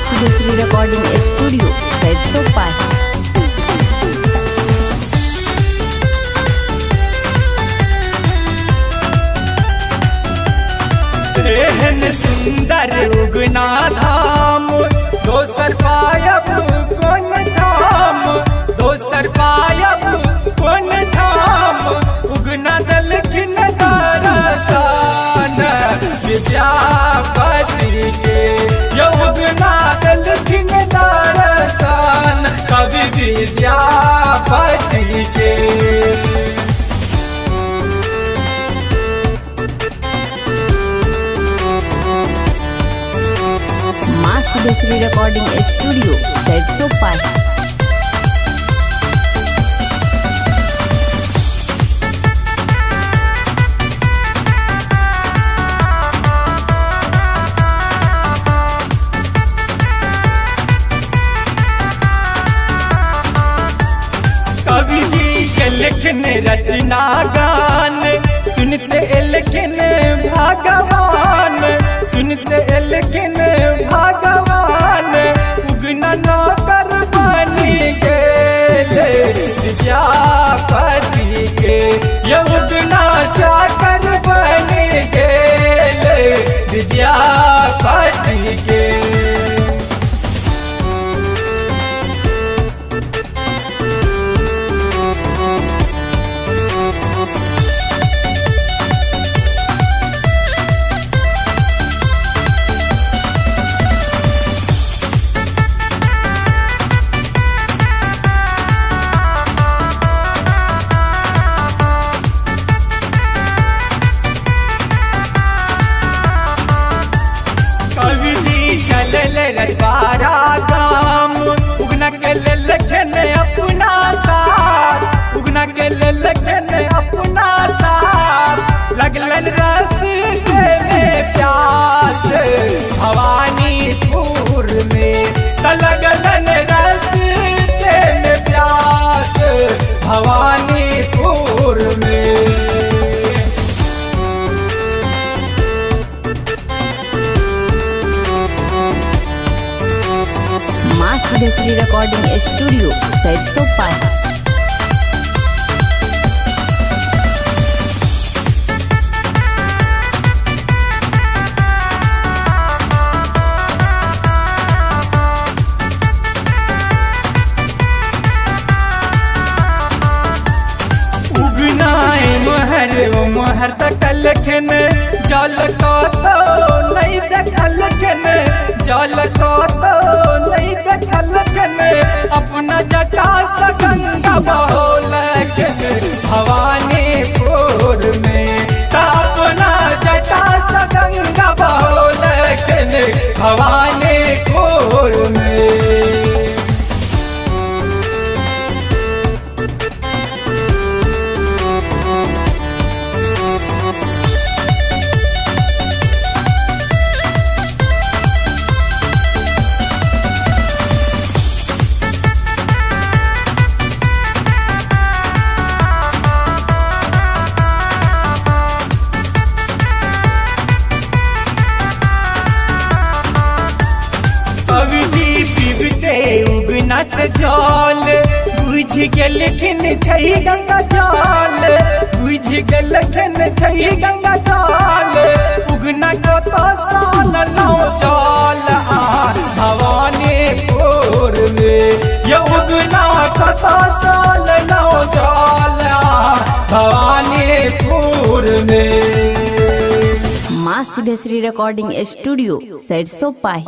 Siddheshwari recording studio सैदसोपाही। एहन सुंदर उगना धाम दोसर पायब कोन धाम, दोसर पायब कोन धाम। उगना दलखिन दरसान विद्यापति के, यो उगना दलखिन दरसान कवि विद्यापति के। Siddheshwari recording studio Saidsopahi. कवि जी के लिखन रचना गान सुनते लिखन भगवान, सुनते लिखन भगवान। उगना नौकर बनी गेले विद्यापति के, ये उगना चाकर बनी गेले विद्यापति के। रजवाड़ा गाम उगना के लखन अपना साथ, उगना के लखन अपना साथ। लगलन रास्ते में प्यास भवानीपुर में, लगलन रास्ते में प्यास भवानीपुर में। Siddheshwari recording studio Saidsopahi. मोहर तकल खन जल को तो नहीं देखल खन, जल को तो नहीं देखल खन। अपना जटा सगंगा बहोल भवानीपुर में, अपना जटा सगंगा बहोल भवानीपुर में। उगना से जल बुझ के लिखन छही गंगा जल, बुझ के लिखन छही गंगा जल। उगना को तो साल लो जल भवानीपुर में, ये उगना को तो साल लो जल भवानीपुर में। Siddheshwari recording studio सैदसोपाही।